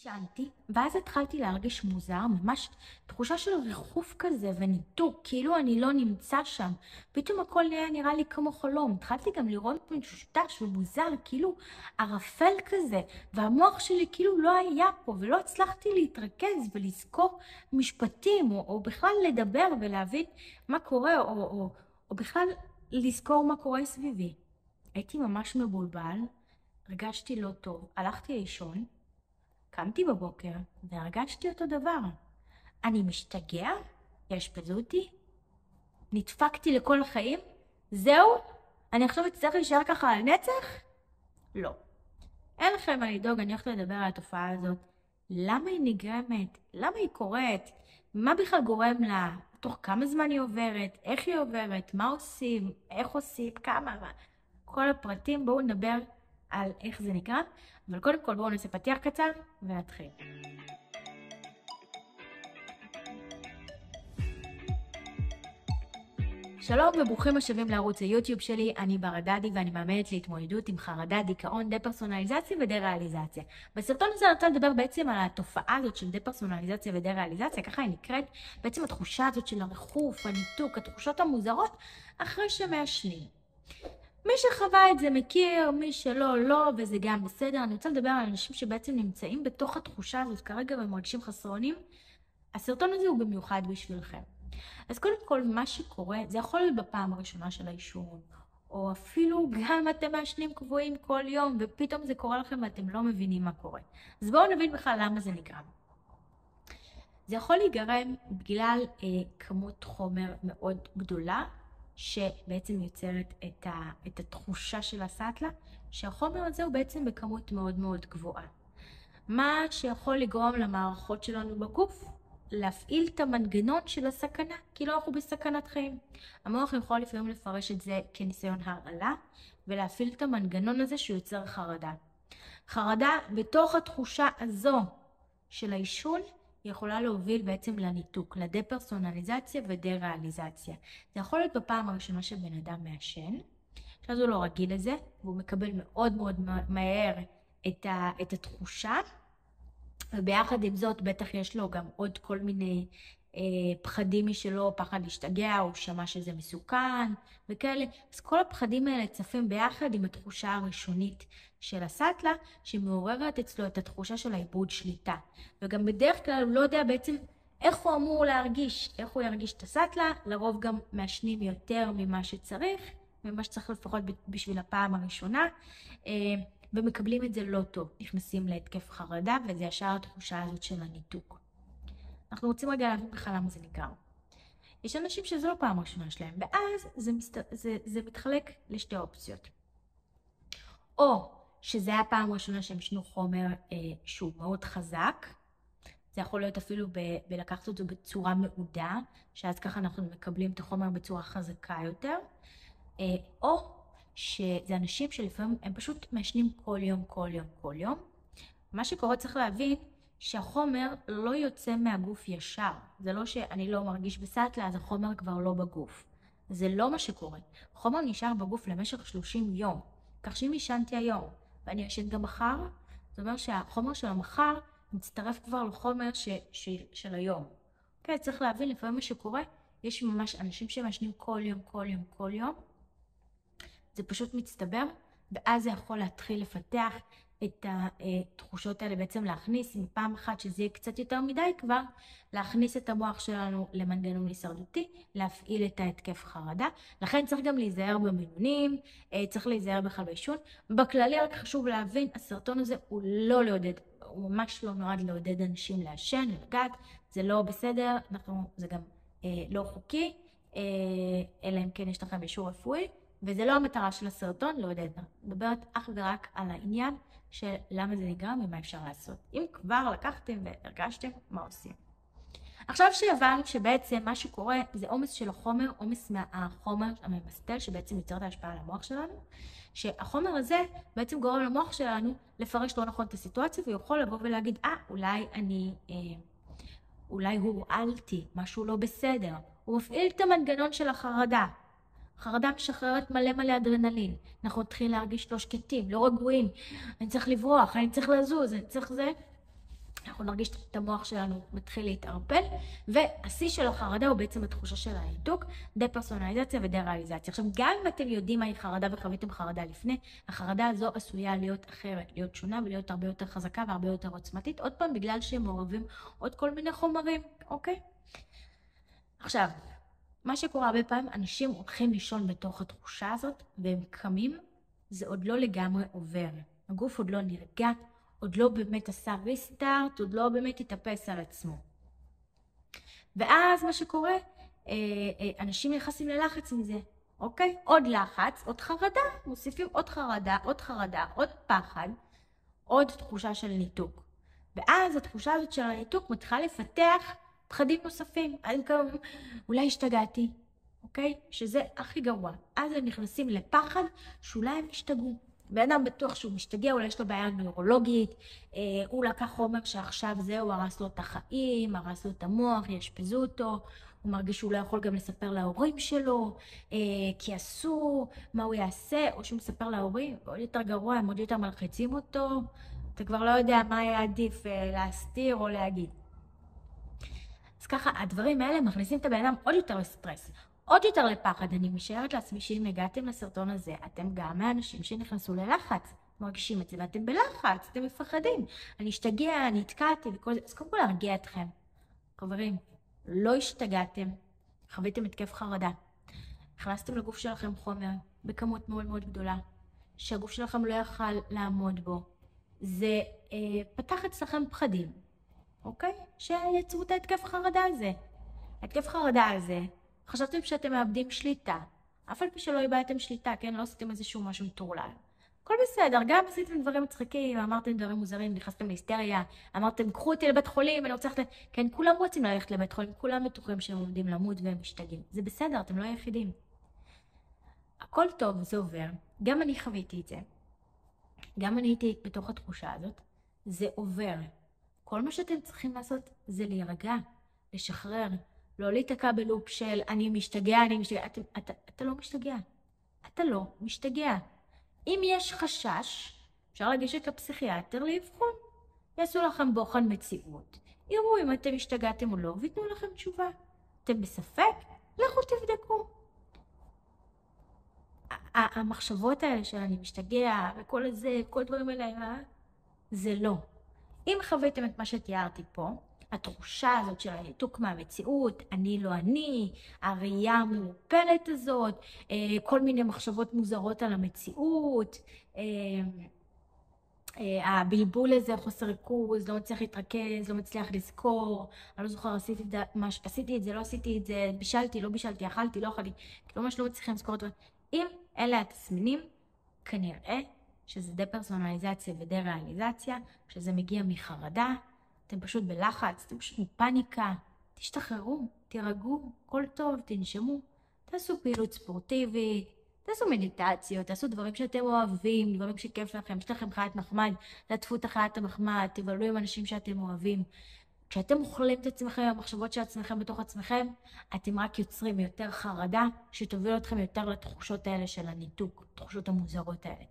ישנתי, ואז התחלתי להרגיש מוזר, ממש תחושה של ריחוף כזה וניתוק, כאילו אני לא נמצא שם. פתאום הכל נראה לי כמו חלום. התחלתי גם לראות משותש ומוזר, כאילו ערפל כזה, והמוח שלי כאילו לא היה פה, ולא הצלחתי להתרכז ולזכור משפטים, או בכלל לדבר ולהבין מה קורה, או בכלל לזכור מה קורה סביבי. הייתי ממש מבולבל, הרגשתי לא טוב, הלכתי לישון, קמתי בבוקר והרגשתי אותו דבר. אני משתגע? יאשפזו אותי? נדפקתי לכל החיים? זהו? אני עכשיו אצטרך להישאר ככה על נצח? לא. אין לכם מה לדאוג, אני הולכת לדבר על התופעה הזאת. למה היא נגרמת? למה היא קורית? מה בכלל גורם לה? תוך כמה זמן היא עוברת? איך היא עוברת? מה עושים? איך עושים? כמה? כל הפרטים, בואו נדבר על איך זה נקרא, אבל קודם כל בואו נעשה פתיח קצר ונתחיל. שלום וברוכים השבים לערוץ היוטיוב שלי, אני בר דדי ואני מאמנת להתמודדות עם חרדה, דיכאון, דה-פרסונליזציה ודה-ריאליזציה. בסרטון הזה אני רוצה לדבר בעצם על התופעה הזאת של דה-פרסונליזציה ודה-ריאליזציה, ככה היא נקראת, בעצם התחושה הזאת של הריחוף, הניתוק, התחושות המוזרות אחרי שמעשנים. מי שחווה את זה מכיר, מי שלא, לא, וזה גם בסדר. אני רוצה לדבר על אנשים שבעצם נמצאים בתוך התחושה הזאת כרגע ומרגישים חסרונים. הסרטון הזה הוא במיוחד בשבילכם. אז קודם כל, מה שקורה, זה יכול להיות בפעם הראשונה של העישון, או אפילו גם אתם מעשנים קבועים כל יום, ופתאום זה קורה לכם ואתם לא מבינים מה קורה. אז בואו נבין בכלל למה זה נגרם. זה יכול להיגרם בגלל כמות חומר מאוד גדולה, שבעצם יוצרת את התחושה של הסאטלה, שהחומר הזה הוא בעצם בכמות מאוד מאוד גבוהה. מה שיכול לגרום למערכות שלנו בגוף, להפעיל את המנגנון של הסכנה, כאילו אנחנו בסכנת חיים. המוח יכול לפעמים לפרש את זה כניסיון הרעלה, ולהפעיל את המנגנון הזה שיוצר חרדה. חרדה בתוך התחושה הזו של העישון, היא יכולה להוביל בעצם לניתוק, לדה-פרסונליזציה ודה-ריאליזציה. זה יכול להיות בפעם הראשונה שבן אדם מעשן, שאז הוא לא רגיל לזה, והוא מקבל מאוד מאוד מהר את התחושה, וביחד עם זאת בטח יש לו גם עוד כל מיני פחדים משלו, פחד להשתגע, או שמע שזה מסוכן וכאלה. אז כל הפחדים האלה צפים ביחד עם התחושה הראשונית של הסאטלה, שמעוררת אצלו את התחושה של האיבוד שליטה. וגם בדרך כלל הוא לא יודע בעצם איך הוא אמור להרגיש, איך הוא ירגיש את הסאטלה. לרוב גם מעשנים יותר ממה שצריך לפחות בשביל הפעם הראשונה, ומקבלים את זה לא טוב, נכנסים להתקף חרדה, וזה ישר התחושה הזאת של הניתוק. אנחנו רוצים רגע להבין בכלל למה זה נגרם. יש אנשים שזה לא פעם ראשונה שלהם, ואז זה מתחלק לשתי אופציות. או שזה היה פעם ראשונה שהם ישנו חומר שהוא מאוד חזק, זה יכול להיות אפילו בלקחת אותו בצורה מעודה, שאז ככה אנחנו מקבלים את החומר בצורה חזקה יותר, או שזה אנשים שלפעמים הם פשוט מעשנים כל יום, כל יום, כל יום. מה שקורה צריך להבין שהחומר לא יוצא מהגוף ישר. זה לא שאני לא מרגיש בסאטלה, אז החומר כבר לא בגוף. זה לא מה שקורה. חומר נשאר בגוף למשך 30 יום. כך שאם ישנתי היום ואני ישן גם מחר, זאת אומרת שהחומר של המחר מצטרף כבר לחומר של היום. אוקיי, צריך להבין לפעמים מה שקורה. יש ממש אנשים שמעשנים כל יום, כל יום, כל יום. זה פשוט מצטבר, ואז זה יכול להתחיל לפתח את התחושות האלה, בעצם להכניס מפעם אחת שזה יהיה קצת יותר מדי כבר, להכניס את המוח שלנו למנגנון הישרדותי, להפעיל את ההתקף חרדה. לכן צריך גם להיזהר במינונים, צריך להיזהר בכלל בעישון. בכללי רק חשוב להבין, הסרטון הזה הוא לא לעודד, הוא ממש לא נועד לעודד אנשים לעשן, לגעת, זה לא בסדר, זה גם לא חוקי, אלא אם כן יש לכם אישור רפואי. וזה לא המטרה של הסרטון, לעודד. מדברת אך ורק על העניין של למה זה נגרם ומה אפשר לעשות. אם כבר לקחתם והרגשתם, מה עושים? עכשיו שהבנו שבעצם מה שקורה זה עומס של החומר, עומס מהחומר הממסטל שבעצם יוצר את ההשפעה על המוח שלנו, שהחומר הזה בעצם גורם למוח שלנו לפרש לא נכון את הסיטואציה, ויכול לבוא ולהגיד, אולי הורעלתי, משהו לא בסדר. הוא מפעיל את המנגנון של החרדה. חרדה משחררת מלא אדרנלין. אנחנו נתחיל להרגיש לא שקטים, לא רגועים. אני צריך לברוח, אני צריך לזוז, אני צריך זה. אנחנו נרגיש את המוח שלנו מתחיל להתערפל, והשיא של החרדה הוא בעצם התחושה של הניתוק, דה-פרסונליזציה ודה-ריאליזציה. עכשיו, גם אם אתם יודעים מהי חרדה וחוויתם חרדה לפני, החרדה הזו עשויה להיות אחרת, להיות שונה ולהיות הרבה יותר חזקה והרבה יותר עוצמתית, עוד פעם בגלל שהם מעורבים עוד כל מיני חומרים, אוקיי? עכשיו, מה שקורה הרבה פעמים, אנשים הולכים לישון בתוך התחושה הזאת, והם קמים, זה עוד לא לגמרי עובר. הגוף עוד לא נרגע, עוד לא באמת עשה ריסטארט, עוד לא באמת התאפס על עצמו. ואז מה שקורה, אנשים נכנסים ללחץ מזה, אוקיי? עוד לחץ, עוד חרדה, מוסיפים עוד חרדה, עוד חרדה, עוד פחד, עוד תחושה של ניתוק. ואז התחושה הזאת של הניתוק מתחילה לפתח פחדים נוספים. אז גם אולי השתגעתי, אוקיי? שזה הכי גרוע. אז הם נכנסים לפחד שאולי הם השתגעו. בן אדם בטוח שהוא משתגע, אולי יש לו בעיה נוירולוגית, הוא לקח חומר שעכשיו זהו, הרס לו את החיים, הרס לו את המוח, יאשפזו אותו, הוא מרגיש שהוא לא יכול גם לספר להורים שלו, כי אסור, מה הוא יעשה, או שהוא מספר להורים, עוד יותר גרוע, הם עוד יותר מלחיצים אותו, אתה כבר לא יודע מה היה עדיף להסתיר או להגיד. אז ככה, הדברים האלה מכניסים את הבן אדם עוד יותר לסטרס, עוד יותר לפחד. אני משערת לעצמי שאם הגעתם לסרטון הזה, אתם גם מהאנשים שנכנסו ללחץ, מרגישים את זה, ואתם בלחץ, אתם מפחדים. אני אשתגע, אני התקעתי וכל זה, אז קודם כל להרגיע אתכם. חברים, לא השתגעתם, חוויתם התקף חרדה, הכנסתם לגוף שלכם חומר בכמות מאוד מאוד גדולה, שהגוף שלכם לא יכל לעמוד בו. זה פתח אצלכם פחדים, אוקיי? שיצרו את ההתקף חרדה הזה. ההתקף חרדה הזה, חשבתם שאתם מאבדים שליטה, אף על פי שלא איבדתם שליטה, כן? לא עשיתם איזשהו משהו מטורלל. הכל בסדר, גם עשיתם דברים מצחיקים, אמרתם דברים מוזרים, נכנסתם להיסטריה, אמרתם, קחו אותי לבית חולים, אני רוצה ללכת... כן, כולם רוצים ללכת לבית חולים, כולם בטוחים שהם עומדים למות והם משתגעים. זה בסדר, אתם לא היחידים. הכל טוב, זה עובר. גם אני חוויתי את זה. גם אני הייתי בתוך התחושה הזאת. זה עובר. כל מה שאתם צריכים לעשות זה להירגע, לשחרר, לא להתעקע בלופ של אני משתגע, אני משתגע. אתה לא משתגע. אתה לא משתגע. אם יש חשש, אפשר לגשת לפסיכיאטר לאבחון. יעשו לכם בוחן מציאות. יראו אם אתם השתגעתם או לא, ויתנו לכם תשובה. אתם בספק? לכו תבדקו. המחשבות האלה של אני משתגע וכל זה, כל דברים האלה, זה לא. אם חוויתם את מה שתיארתי פה, התחושה הזאת של הניתוק מהמציאות, אני לא אני, הראייה המעורפלת הזאת, כל מיני מחשבות מוזרות על המציאות, הבלבול הזה, חוסר ריכוז, לא מצליח להתרכז, לא מצליח לזכור, אני לא זוכר, עשיתי את זה, לא עשיתי את זה, בישלתי, לא בישלתי, אכלתי, לא אכלתי, כאילו ממש לא מצליחים לזכור את זה. אם אלה התסמינים, כנראה שזה דה-פרסונליזציה ודה-ריאליזציה, שזה מגיע מחרדה, אתם פשוט בלחץ, אתם פשוט בפניקה, תשתחררו, תירגעו, הכל טוב, תנשמו, תעשו פעילות ספורטיבית, תעשו מדיטציות, תעשו דברים שאתם אוהבים, דברים שכיף לכם, יש לכם חיית מחמד, תעטפו את החיית המחמד, תבלו עם אנשים שאתם אוהבים. כשאתם אוכלים את עצמכם, המחשבות של עצמכם בתוך עצמכם, אתם רק יוצרים יותר חרדה, שתוביל אתכם יותר לתחושות האלה של הניתוק, תחושות המוזרות האלה.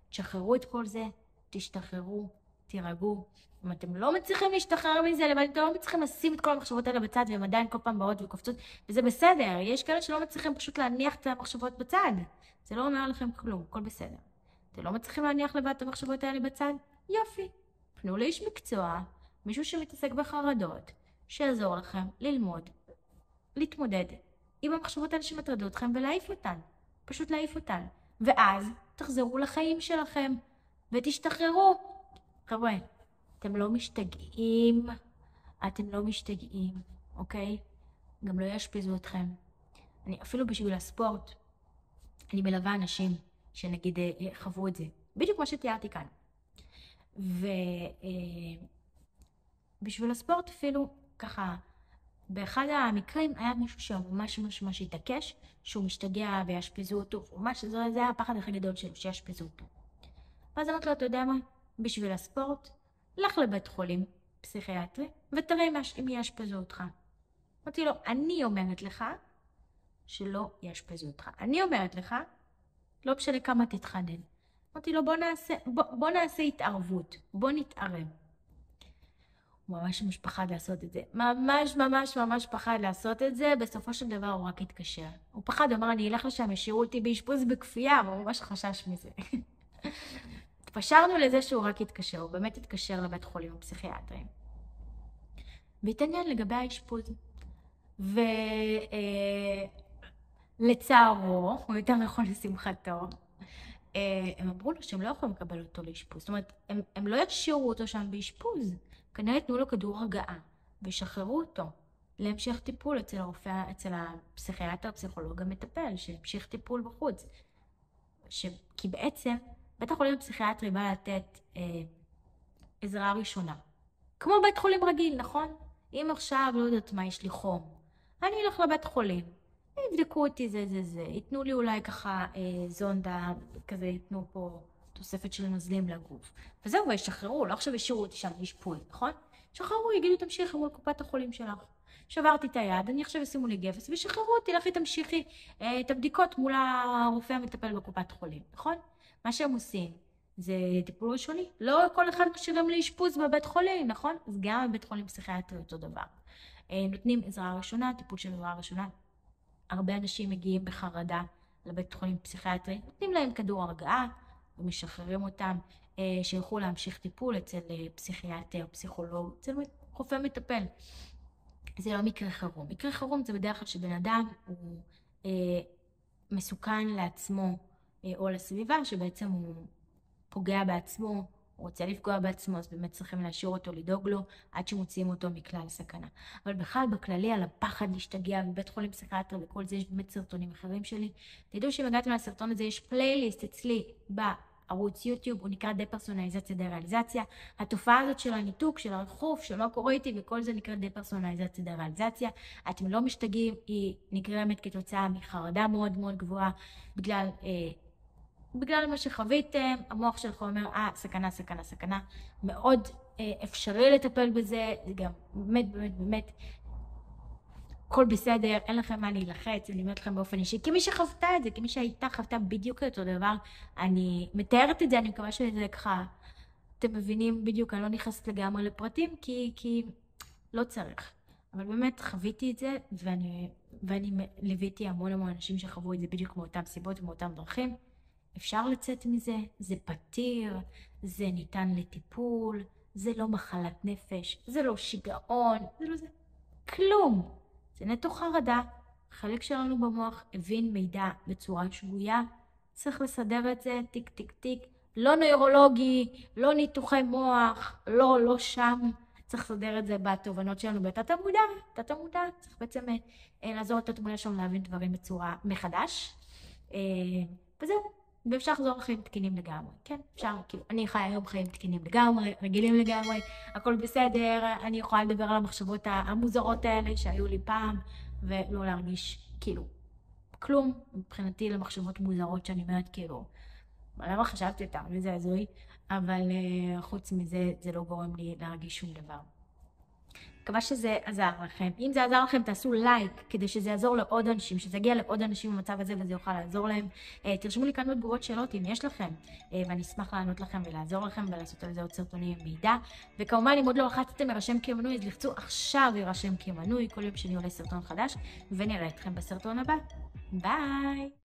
תשחררו את כל זה, תשתחררו, תירגעו. אם אתם לא מצליחים להשתחרר מזה, לבד, אתם לא מצליחים לשים את כל המחשבות האלה בצד, והם עדיין כל פעם באות וקופצות, וזה בסדר. יש כאלה שלא מצליחים פשוט להניח את המחשבות בצד. זה לא אומר לכם כלום, הכל בסדר. אתם לא מצליחים להניח לבד את המחשבות האלה בצד? יופי. פנו לאיש מקצוע, מישהו שמתעסק בחרדות, שיעזור לכם ללמוד, להתמודד עם המחשבות האלה שמטרדות אתכם ולהעיף אותן. פשוט להעיף אותן. ואז תחזרו לחיים שלכם ותשתחררו. חבר'ה, אתם לא משתגעים, אתם לא משתגעים, אוקיי? גם לא יאשפזו אתכם. אני אפילו בשביל הספורט, אני מלווה אנשים שנגיד חוו את זה. בדיוק מה שתיארתי כאן. ובשביל הספורט אפילו ככה, באחד המקרים היה מישהו שממש ממש התעקש, שהוא משתגע ויאשפזו אותו, ממש זה היה הפחד הכי גדול שלו, שיאשפזו אותו. ואז אמרתי לו, אתה יודע מה? בשביל הספורט, לך לבית חולים פסיכיאטרי, ותראה אם יאשפזו אותך. אמרתי לו, אני אומרת לך שלא יאשפזו אותך. אני אומרת לך, לא משנה כמה תתחנן. אמרתי לו, בוא נעשה התערבות, בוא נתערב. הוא ממש פחד לעשות את זה. ממש ממש ממש פחד לעשות את זה, בסופו של דבר הוא רק התקשר. הוא פחד, הוא אמר, אני אלך לשם, ישאירו אותי באשפוז בכפייה, והוא ממש חשש מזה. התפשרנו לזה שהוא רק התקשר, הוא באמת התקשר לבית חולים הפסיכיאטריים. והתעניין לגבי האשפוז. ולצערו, או יותר נכון לשמחתו, הם אמרו לו שהם לא יכולים לקבל אותו לאשפוז. זאת אומרת, הם לא ישאירו אותו שם באשפוז. כנראה תנו לו כדור הרגעה, וישחררו אותו להמשך טיפול אצל הרופא, אצל הפסיכיאטר, הפסיכולוג המטפל, שהמשיך טיפול בחוץ. כי בעצם, בית החולים הפסיכיאטרי בא לתת עזרה ראשונה. כמו בית חולים רגיל, נכון? אם עכשיו לא יודעת מה, יש לי חום, אני אלך לבית חולים, יבדקו אותי זה, ייתנו לי אולי ככה זונדה, כזה ייתנו פה תוספת של נוזלים לגוף. וזהו, וישחררו, לא עכשיו ישאירו אותי שם לאשפוז, נכון? שחררו, יגידו תמשיכי מול קופת החולים שלך. שברתי את היד, אני עכשיו ישימו לי גפס, ושחררו אותי, לכי תמשיכי את הבדיקות מול הרופא המטפל בקופת חולים, נכון? מה שהם עושים זה טיפול ראשוני. לא כל אחד משאירים לאשפוז בבית חולים, נכון? אז גם בבית חולים פסיכיאטרי אותו דבר. נותנים עזרה ראשונה, טיפול של עזרה ראשונה. הרבה אנשים מגיעים בחרדה לבית חולים פסיכיאטרי, נותנים להם כדור הרגעה ומשחררים אותם שילכו להמשיך טיפול אצל פסיכיאטר, פסיכולוג, אצל רופא מטפל. זה לא מקרה חירום. מקרה חירום זה בדרך כלל שבן אדם הוא מסוכן לעצמו או לסביבה, שבעצם הוא פוגע בעצמו, הוא רוצה לפגוע בעצמו, אז באמת צריכים להשאיר אותו, לדאוג לו, עד שמוציאים אותו מכלל סכנה. אבל בכלל, בכללי, על הפחד להשתגע בבית חולים פסיכיאטרי וכל זה, יש באמת סרטונים אחרים שלי. תדעו שאם הגעתם לסרטון הזה, יש פלייליסט אצלי בערוץ יוטיוב, הוא נקרא דפרסונליזציה דריאליזציה. התופעה הזאת של הניתוק, של הריחוף, שלא קורה איתי, וכל זה נקרא דפרסונליזציה דריאליזציה. אתם לא משתגעים, היא נגרמת כתוצאה מחרדה מאוד מאוד גבוהה, בגלל מה שחוויתם, המוח שלך אומר, סכנה, סכנה, סכנה. מאוד אפשרי לטפל בזה, זה גם באמת, הכל בסדר, אין לכם מה להילחץ, אני אומרת לכם באופן אישי, כמי שחוותה את זה, כמי שהייתה חוותה בדיוק אותו דבר, אני מתארת את זה, אני מקווה שזה ככה, אתם מבינים בדיוק, אני לא נכנסת לגמרי לפרטים, כי לא צריך. אבל באמת חוויתי את זה, ואני ליוויתי המון אנשים שחוו את זה בדיוק מאותן סיבות ומאותן דרכים. אפשר לצאת מזה, זה פתיר, זה ניתן לטיפול, זה לא מחלת נפש, זה לא שיגעון, זה לא זה, כלום. זה נטו חרדה, חלק שלנו במוח הבין מידע בצורה שגויה, צריך לסדר את זה, טיק טיק טיק, לא נוירולוגי, לא ניתוחי מוח, לא שם, צריך לסדר את זה בתובנות שלנו בתת המודע, צריך בעצם לעזור את התמונה שלנו להבין דברים בצורה מחדש, וזהו. ואפשר לחזור לחיים תקינים לגמרי, כן? אפשר, כאילו, אני חיה היום חיים תקינים לגמרי, רגילים לגמרי, הכל בסדר, אני יכולה לדבר על המחשבות המוזרות האלה שהיו לי פעם, ולא להרגיש, כאילו, כלום, מבחינתי למחשבות מוזרות שאני אומרת, כאילו, למה חשבתי אותם, וזה הזוי, אבל חוץ מזה, זה לא גורם לי להרגיש שום דבר. מקווה שזה עזר לכם. אם זה עזר לכם, תעשו לייק, כדי שזה יעזור לעוד אנשים, שזה יגיע לעוד אנשים במצב הזה, וזה יוכל לעזור להם. תרשמו לי כאן בתגובות שאלות, אם יש לכם, ואני אשמח לענות לכם ולעזור לכם, ולעשות על זה עוד סרטונים עם מידע. וכמובן, אם עוד לא לחצתם להירשם כמנוי, אז לחצו עכשיו להירשם כמנוי, כל יום שאני עולה סרטון חדש, ונראה אתכם בסרטון הבא. ביי!